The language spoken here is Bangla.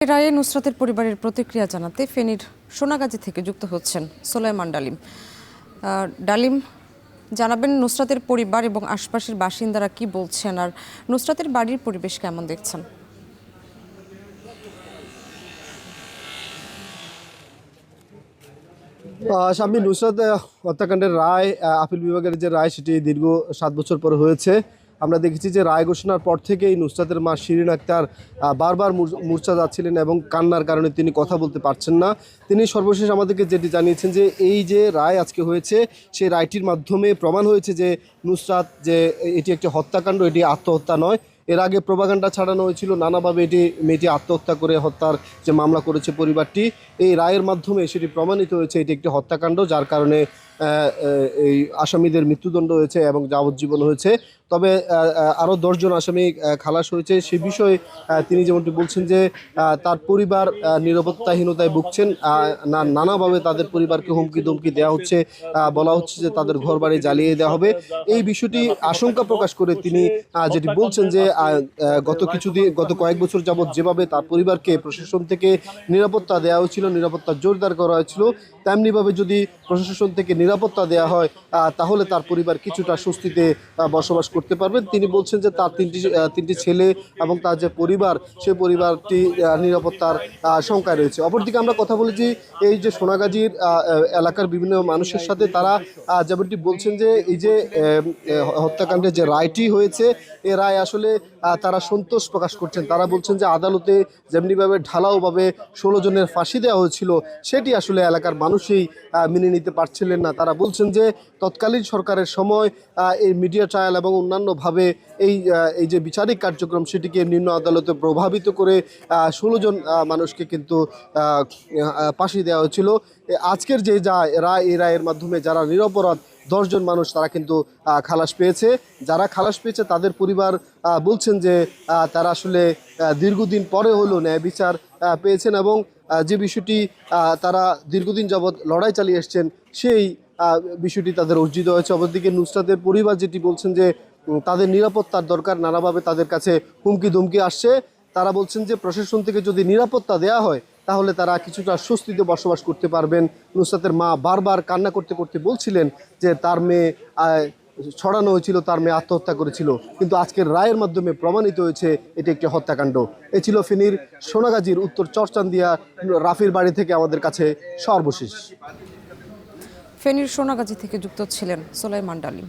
রায়ে নুসরাতের পরিবারের প্রতিক্রিয়া জানাতে ফেনীর সোনাগাজী থেকে যুক্ত হচ্ছেন সোলাইমান ডালিম। ডালিম, জানাবেন নুসরাতের পরিবার এবং আশপাশের বাসিন্দারা কি বলছেন, আর নুসরাতের বাড়ির পরিবেশ কেমন দেখছেন? শাম্মী, নুসরাত হত্যাকাণ্ডের রায়, আপিল বিভাগের যে রায়, সেটি দীর্ঘ 7 বছর পরে হয়েছে। আমরা দেখেছি যে রায় ঘোষণার পর থেকেই নুসরাতের মা শিরিন আক্তার বারবার মূর্ছা যাচ্ছিলেন এবং কান্নার কারণে তিনি কথা বলতে পারছেন না। তিনি সর্বশেষ আমাদেরকে যেটি জানিয়েছেন যে এই যে রায় আজকে হয়েছে, সেই রায়টির মাধ্যমে প্রমাণ হয়েছে যে নুসরাত যে এটি একটি হত্যাকাণ্ড, এটি আত্মহত্যা নয়। এর আগে প্রোপাগান্ডা ছড়ানো হয়েছিল নানাভাবে মেয়েটি আত্মহত্যা করে হত্যার যে মামলা করেছে পরিবারটি। এই রায়ের মাধ্যমে সেটি প্রমাণিত হয়েছে এটি একটি হত্যাকাণ্ড, যার কারণে এই আসামিদের মৃত্যুদণ্ড হয়েছে এবং যাবজ্জীবন হয়েছে। তবে আরও 10 জন আসামি খালাস হয়েছে। সে বিষয়ে তিনি যেমনটি বলছেন যে তার পরিবার নিরাপত্তাহীনতায় ভুগছেন, নানাভাবে তাদের পরিবারকে হুমকি ধমকি দেওয়া হচ্ছে, বলা হচ্ছে যে তাদের ঘরবাড়ি জ্বালিয়ে দেওয়া হবে। এই বিষয়টি আশঙ্কা প্রকাশ করে তিনি যেটি বলছেন যে গত কয়েক বছর যাবৎ যেভাবে তার পরিবারকে প্রশাসন থেকে নিরাপত্তা দেওয়া হয়েছিল, নিরাপত্তা জোরদার করা হয়েছিল, তেমনিভাবে যদি প্রশাসন থেকে নিরাপত্তা দেওয়া হয় তাহলে তার পরিবার কিছুটা স্বস্তিতে বসবাস করতে পারবেন। তিনি বলছেন যে তার তিনটি ছেলে এবং তার যে পরিবার, সেই পরিবারটি নিরাপত্তার শঙ্কায় রয়েছে। অপরদিকে আমরা কথা বলেছি এই যে সোনাগাজীর এলাকার বিভিন্ন মানুষের সাথে, তারা যেমনটি বলছেন যে এই যে হত্যাকাণ্ডের যে রায়টি হয়েছে, এ রায় আসলে তারা সন্তোষ প্রকাশ করছেন। তারা বলছেন যে আদালতে যেমনিভাবে ঢালাওভাবে 16 জনের ফাঁসি দেওয়া হয়েছিল, সেটি আসলে এলাকার মানুষই মেনে নিতে পারছিলেন না। তারা বলছেন যে তৎকালীন সরকারের সময় এই মিডিয়া ট্রায়াল এবং অন্যান্যভাবে এই যে বিচারিক কার্যক্রম, সেটিকে নিম্ন আদালতে প্রভাবিত করে 16 জন মানুষকে কিন্তু ফাঁসি দেওয়া হয়েছিল। আজকের যে রায়, এই রায়ের মাধ্যমে যারা নিরপরাধ 10 জন মানুষ, তারা কিন্তু খালাস পেয়েছে। যারা খালাস পেয়েছে তাদের পরিবার বলছেন যে তারা আসলে দীর্ঘদিন পরে হলেও ন্যায় বিচার পেয়েছেন এবং যে বিষয়টি তারা দীর্ঘদিন যাবৎ লড়াই চালিয়ে এসছেন, সেই বিষয়টি তাদের অর্জিত হয়েছে। অপরদিকে নুসরাতের পরিবার যেটি বলছেন যে তাদের নিরাপত্তার দরকার, নানাভাবে তাদের কাছে হুমকি ধমকি আসছে। তারা বলছেন যে প্রশাসন থেকে যদি নিরাপত্তা দেওয়া হয় তাহলে তারা কিছুটা স্বস্তিতে বসবাস করতে পারবেন। নুসরাতের মা বারবার কান্না করতে করতে বলছিলেন যে তার মেয়ে ছড়ানো হয়েছিল, তার মেয়ে আত্মহত্যা করেছিল, কিন্তু আজকের রায়ের মাধ্যমে প্রমাণিত হয়েছে এটি একটি হত্যাকাণ্ড। এ ছিল ফেনীর সোনাগাজীর উত্তর চরচান্দিয়া রাফির বাড়ি থেকে আমাদের কাছে সর্বশেষ। ফেনীর সোনাগাজী থেকে যুক্ত ছিলেন সোলাইমান ডালিম।